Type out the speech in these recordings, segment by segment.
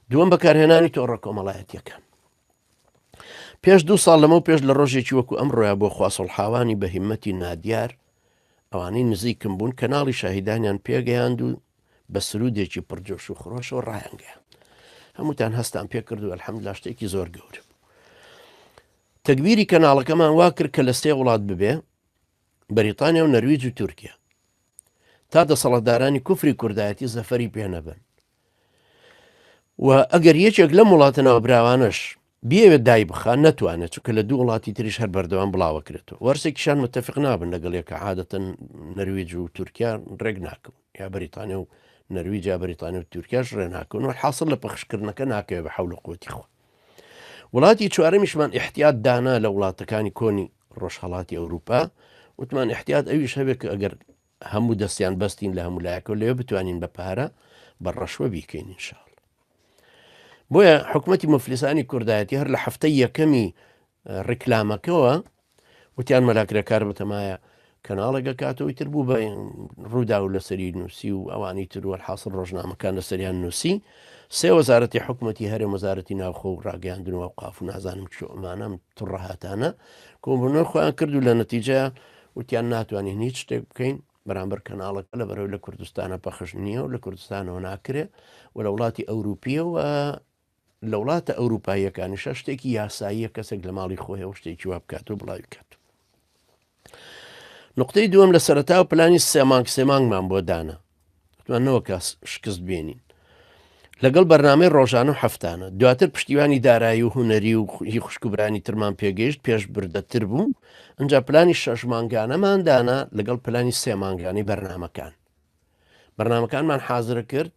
دووەم بەکارهێنانی تۆڕە کۆمەڵایەتیەکان. پێش 2 ساڵ لەمە و پێش لە ڕۆژێکی وەکو ئەمڕۆیە بۆ خواسەڵحاوانی بە هیممەتی نادیار ئەوانەی نزیکم بوون کەناڵی شاهیدانیان پێگەیاند و بە سرودێکی پڕجۆش و خڕۆشەوە ڕایانگەیان. هەمووتان هەستان پێ کرد و ئەلحەمدولیلا شتێکی زۆر گەورە. تەکبیری کەناڵەکەمان وا کرد کە لە 3 وڵات ببێ: بەریتانیا و نەرویج و تورکیا، تا دەسەڵاتدارانی کوفری کوردایەتی زەفەری پێنەبن. و ئەگەر یەکێک لەم وڵاتەنەوە براوانش بێوێت دای بخان نەتوانێت، چونکە لە 2 وڵاتی تریش هەر بەردەوام بڵاوەکرێتەوە. وەرسێکیشان متفق نابن لەگەڵ یەکە، عادەتەن نەرویج و تورکیا ڕێک ناکەون، یا بەریتانیا و نەرویج یا بەریتانیا و تورکیاش ڕێ ناکەون و حاصل لە پەخشکردنەکە ناکەوێت بە حەول و قووەتی خۆ. وڵاتی چوارەمیشمان احتیاط دانا لە وڵاتەکانی کۆنی ڕۆژهەڵاتی ئەوروپا، وتمان احتیاط ئەویش هەبێت کە ئەگەر هەموو دەستیان بەستین لە هەموو لایەکەوە لێوە بتوانین بە پارە بە ڕەشوە بیکەین ئینشاءڵڵا. بۆیە حکوومەتی مفلیسانی کوردایەتی هەر لە هەفتەی یەکەمی ڕیکلامەکەەوە وتیان مەلاکرەکار بتەمایە کەناڵێکە کاتەوەی تر بوو بە ڕوودا و لەسەری نووسی و ئەوانی تر وە حاصل ڕۆژنامەکان لەسەریان نووسی. 3 وەزارەتی حکوومەتی هەرێ وەزارەتی ناوخۆ و ڕاگەاندنەوە و قاف و نازانم چۆمانەم توڕەهاتانە کۆبوونەوە خۆیان کرد و لە نەتیجە وتیان ناتوانین هیچ شتێک بکەین بەرامبەر کەناڵەکە لە بەرەوەی لە کوردستانە پەخش نییە و لە کوردستانەوە ناکرێ و لە وڵاتی ئەوروپیە و لە وڵاتە ئەوروپاییەکانیشە شتێکی یاساییە کەسێک لە ماڵی خۆی و شتێکی وا بکات و بڵاوی بکات. نقطەی دووەم لە سەرەتا و پلانی سێمانگمان بۆ دانا، توانەوە کە شکست بێنین لەگەڵ بەرنامەی ڕۆژانە و هەفتانە. دواتر پشتیوانی دارایی و هوەری و هی خوشکوبرانی ترمان پێگەیشت، پێش بردەتر بوو. ئەجا پلانی 6 مانگانەمان دانا لەگەڵ پلانی 3 مانگانی بەرنمەکان. بەرنمەکانمان حازرە کرد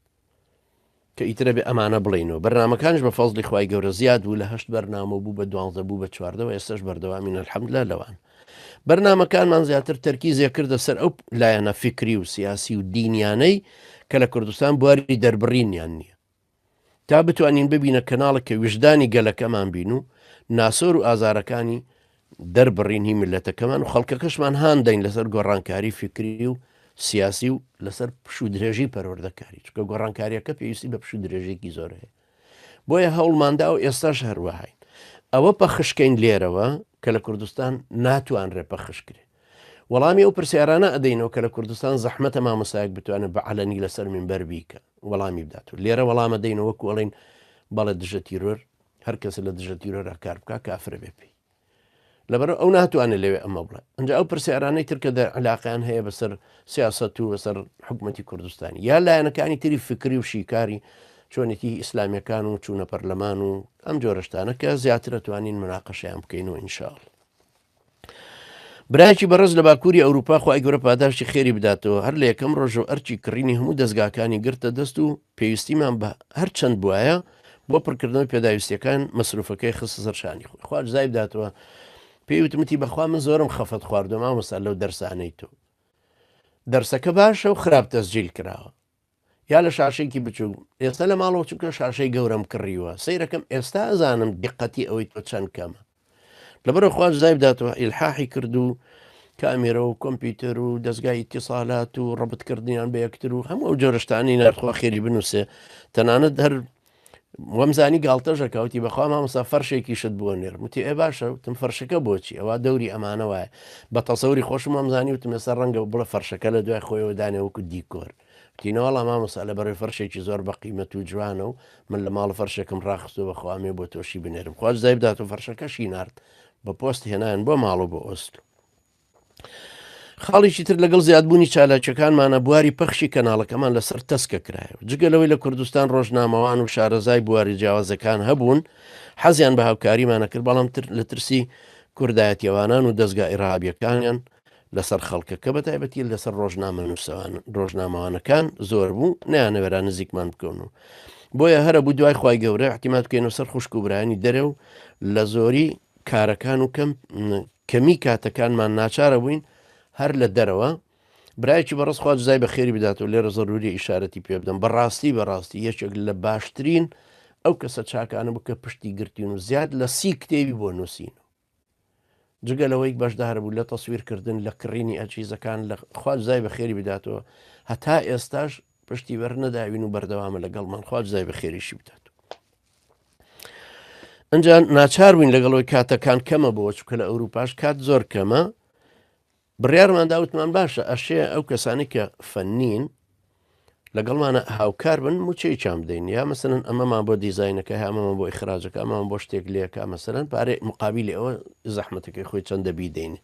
کە ئیترە بێ ئەمانە بڵێنەوە. بەرنمەکانش بە فەزلی خوای گەورە زیاد بوو، لە 8 بەرنامە بوو، بە 12 بوو، بە 14 ئێستش بەردەوامین الحەمدوللا لەوان. بەرنمەکانمان زیاتر تەرکیزێ کردە سەر ئەو لایەنە فکری و سیاسی و دینیانەی کە لە کوردستان بواری دەربڕینیان نییە، تا بتوانین ببینە کەناڵێک کە وژدانی گەلەکەمان بین و ناسۆر و ئازارەکانی دەربڕینی ملەتەکەمان و خەڵکەکەشمان هاندەین لەسەر گۆڕانکاری فکری و سیاسی و لەسەر پشو درێژی پەروەردەکاری، چکە گۆڕانکاریەکە پێویستی بە پشو درێژێکی زۆر هەیە. بۆیە هەوڵماندا و ئێستاش هەروەهاین ئەوە پەخشکەین لێرەوە کە لە کوردستان ناتوانرێ پەخشکرێ. وەڵامی ئەو پرسیارانە ئەدەینەوە کە لە کوردستان زەحمەتە مامۆسایەک بتوانێت بە عەلەنی لەسەر منبەر بیکە وەڵامی بدات و لێرە وەڵامە دەینەوە وەڵین بەڵێ دژە تیرۆر هەر کەسە لە دژە تیرۆرە کار بکە کافرە بێ پێی، لەبەر ئەو ناتوانێت لەوێ ئەمە بڵێ. ئەنجا ئەو پرسیارانەی ترکە علاقیان هەیە بەسەر سیاست و بەسەر حکوومەتی کوردستانی یا لایەنەکانی تری فکری و شیکاری چۆنێتی ئیسلامیەکان و چوونە پەرلەمان و ئەم جۆرەشتانە کە زیاتر دەتوانین مناقەشەیان بکەینەوە ئینشاءڵڵا. برایکی بەڕێز لە باکووری ئەوروپا خوای گەورە پاداشتی خێری بداتەوە، هەر لە یەکەم ڕۆژە ئەرچی کڕینی هەموو دەستگاکانی گرتە دەست و پێویستیمان بە هەر چەند بواە بۆ پڕکردنەوەی پێداویستیەکان مەسروفەکەی خستە سەرشانی خۆی. خوا جزای بداتەوە. پێی وتمتی بەخوا من زۆرم خەفەت خواردوە مامۆستا لەو دەرسانەی تۆ. دەرسەکە باشە و خراپ تەسجیل کراوە یا لە شاشێکی بچوو، ئێستا لە ماڵەوە چونکە شاشەی گەورەم کڕیوە سەیرەکەم ئێستا ئەزانم دقەتی ئەوەی تۆ چەند کەمە. لەبەرە خوا جزای بداتەوە ئیلحاحی کرد و کامێرە و کۆمپیوتەر و دەستگای ئیتیساڵات و ڕەبتکردنیان بە یەکتر و هەموو ئەو جۆرەشتانی نرخوا خێری بنووسێ. تەنانەت هەر وەمزانی گاڵتەژە کەوتی بەخوا مامۆستا فەرشێکی شت بووە نێر وتی ئێ باشە وتم فەرشەکە بۆچی ئەوە دەوری ئەمانە وایە بە تەسەوری خۆشم وەمزانی وتم ێستا ڕەنگە بڵە فەرشەکە لە دوای خۆیەوە دانێوەکو دیکۆر وتینەوەڵا مامۆستا لە بەڕێ فەرشێکی زۆر بە قیمەت و جوانە و من لە ماڵ فەرشێکم ڕاخستو بەخوامێ بۆ تۆشی بنێرم. خوا جزای بدات و فەرشەکەشی نارد بە پۆست هێنایان بۆ ماڵ و بۆ ئۆستلۆ. خاڵێکی تر لەگەڵ زیادبوونی چالاکیەکانمانە بواری پەخشی کەناڵەکەمان لەسەر تەسکە کرایەوە. جگەلەوەی لە کوردستان ڕۆژنامەوان و شارەزای بواری جیاوازەکان هەبوون، حەزیان بە هاوکاریمانە کرد، بەڵام لە ترسی کوردایەتیەوانان و دەستگا ئیرهابیەکانیان لەسەر خەڵکەکە بەتایبەتی لەسەر ڕۆژنامەوانەکان زۆر بوو، نەیانەوێرا نزیکمان بکەون و بۆیە هەرە بوو دوای خوای گەورە احتیمات بکەینەوە سەر خوشک و برانی دەرێ و لە زۆری کارەکان و کەمی کاتەکانمان ناچارە بووین هەر لە دەرەوە. برایکی بەڕست خوا جزای بە خێری بداتەوە لێرە زەروری ئیشارەتی پێ بدەم. بەڕاستی یەکێک لە باشترین ئەو کەسە چاکانە بکە پشتی گرتین و زیاد لە 30 کتێبی بۆ نووسین و جگەلەوەی بەشدار بوو لە تەسویرکردن لە کڕینی ئەچیزەکان لە خوا جزای بە خێری بداتەوە هەتا ئێستاش پشتی بەر نەداوین و بەردەوامە لەگەڵمان. خوا جزای بە خێریشی بدات. ئەجا ناچار بووین لەگەڵەوەی کاتەکان کەمە بۆ چکە لە ئەوروپاش کات زۆر کەمە بڕیارمانداوتمان باشە ئەشێ ئەو کەسانی کە فەنین لەگەڵمانە هاوکار بن موچەیان بدەین یا مەسەرەن ئەمەمان بۆ دیزینەکە هەمەمان بۆ ئیخراجەکە ئەمان بۆ شتێک لێکە مەسەرەن پارێ مقابلی ئەوە زەحمەتەکەی خۆی چەندە بیدەینێ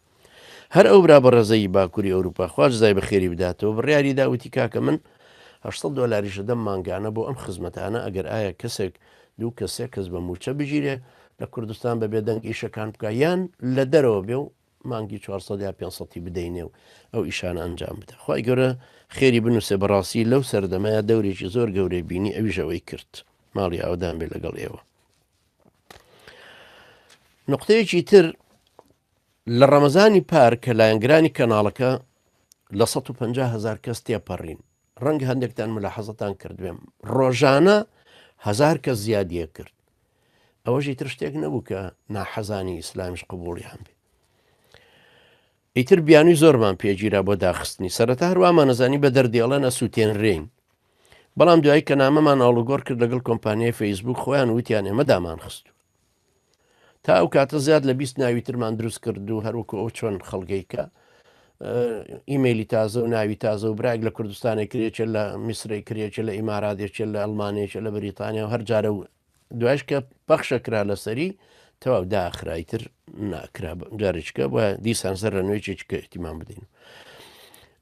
هەر ئەو برا بە ڕێزەی باکووری ئەوروپا خواش زای بە خێری بداتەوە بڕیاری داوتی کاکە من $800 دەم مانگانە بۆ ئەم خزمەتانە ئەگەر ئایا کەسێک دوو کەسێک کەس بە موچە بژیرێ لە کوردستان بە بێدەنگ ئیشەکان بکە یان لە دەرەوە بێ و مانگی 400 یا 500 بدەینێ و ئەو ئیشانە ئەنجام بدە خی گەورە خێری بنووسێ بەڕاستی لەو سەردەمایە دەورێکی زۆر گەورەی بینی ئەویژەوەی کرد ماڵی ئاودان بێ لەگەڵ ئێوە نقطەیەکی تر لە ڕەمەزانی پار کە لایەنگرانی کەناڵەکە لە 150,000 کەس تێپەڕین ڕەنگ هەندێکتان ملاحەزەتان کردوێم ڕۆژانە 1000 کەس زیادیە کرد ئەوەژی تر شتێک نەبوو کە ناحەزانی ئیسلامیش قبوڵیان بێ ئیتر بیانووی زۆرمان پێگیرا بۆ داخستنی سەرەتا هەرووامان نەزانی بە دەردێڵە نەسووتێنرێین بەڵام دوایی کە نامەمان ئاڵوگۆڕ کرد لەگەڵ کۆمپانیای فەیسبوک خۆیان وتیان ئێمە دامان خستو تا ئەو کاتە زیاد لە 20 ناوی ترمان دروست کرد و هەروکو ئەو چۆن خەڵگەیکە ئیممەلی تازە و ناوی تازە و براگ لە کوردستانی کرێکە لە میسری کرێکە لە ئیماراتێکە لە ئەڵمانێکە لە بریتانیا و هەر جارە و دوایش کە پەخشە کرا لەسەری تەواو داخرایتر ناکرا جارێککە بە دیسان سەر لە نوێیەکە احتیمان بدەین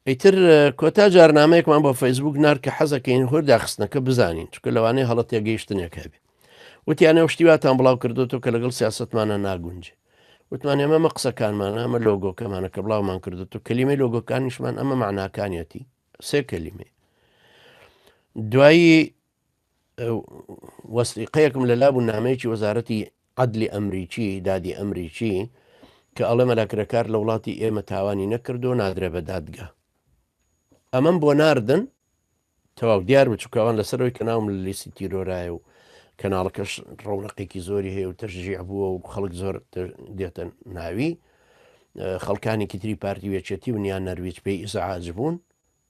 ئیتر کۆتا جارنامەیەکمان بۆ فەیسبوک نار کە حەزەکەین هۆر داخستنەکە بزانین چکە لەوانەیە هەڵەت تێگەیشتنێک هەبێ وتیانە شتیواتان بڵاو کردوەوە کە لەگەڵ سیاستمانە ناگونجێ وتمان ئێمە قسەکانمان ئەمە لۆگۆکەمانە کە بڵاومان کردوەوە کەلیمەی لۆگۆکانیشمان ئەمە معناکانیەتی سێ کەلیمێ دوایی وەسیقەیەکم لە لابوو نامەیەکی وەزارەتی عەدلی ئەمریکی دادی ئەمریکی کە ئەڵێ مەلاکرەکار لە وڵاتی ئێمە تاوانی نەکردو نادرێ بە دادگا ئەمەم بۆ ناردن تەواو دیار بچووکەوان لەسەرەوەی کە ناوم لە لیستی تیرۆرایە و کەناڵەکەش ڕەونەقێکی زۆری هەیە و تەشجیع بووە و خەڵک زۆر دێتە ناوی خەڵکانی کتری پارتی وێچێتی ونیان نەرویج پێی ئیزعاج بوون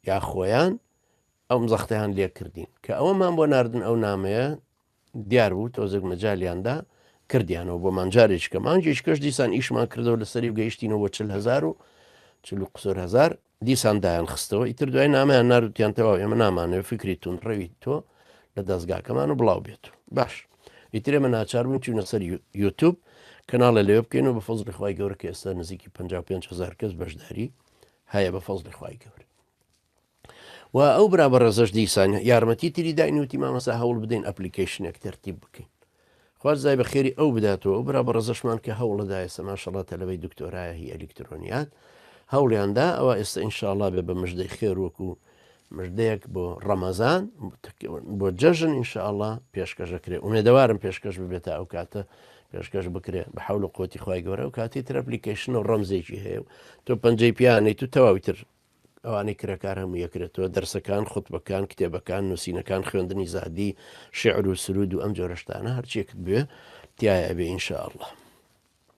یا خۆیان ئەو مزەختیان لێ کردین کە ئەوەمان بۆ ناردن ئەو نامەیە دیار بوو تۆزێک مەجاالیاندا کردیانەوە بۆ مانجارێککە مانجێکەش دیسان ئیشمان کردەوە لەسەری گەیشتینەوە بۆ 40,000 دیسان دایان خستەوە ئیتر دوای نامیان ناروتیان تەواو ئێمە نامانەوە فکری تون ڕەوی تۆ لە دەستگاکەمان و بڵاو بێت باش ئیتر ئێمە ناچار بووین چوونە سەر یوتیوب کەناڵە لێوە بکەین و بە فەزلی خوای گەورە کە ئێستا نزیکی 55,000 کەس بەشداری هەیە بە فەزلی خوای گەورە و ئەو برا بە ڕێزەش دیسان یارمەتی تری داینوتی مامەسا هەوڵ بدەین ئەپلیکیشنێک تەرتیب بکەین خواز زای بە خێری ئەو بداتەوە ئەو برا بە ڕێزەشمان کە هەوڵەدایە سەماشەڵا تەلەوەی دکتۆرایە هی ئەلکترۆنیات هەوڵیاندا ئەوە ئێستا ئینشاءڵڵا بێ بە مژدەی خێر وەکو مژدەیەک بۆ ڕەمەزان بۆ جەژن ئینشاءڵڵا پێشکەشەکرێ ئومێدەوارم پێشکەش ببێتە ئەو کاتە پێشکەش بکرێ بە حەول و قوتی خوای گەورە و کاتی تر ئەپلیکیشن و ڕەمزێکی هەیە و تۆ پەنجەی پیانەی تو تەواوی تر ئەوانەی کرەکار هەموو یەکرێتەوە دەرسەکان خوتبەکان کتێبەکان نووسینەکان خوێندنی زادی شعر و سرود و ئەم جۆرەشتانە هەرچێکت بێ تایە بێ ئینشاءڵڵا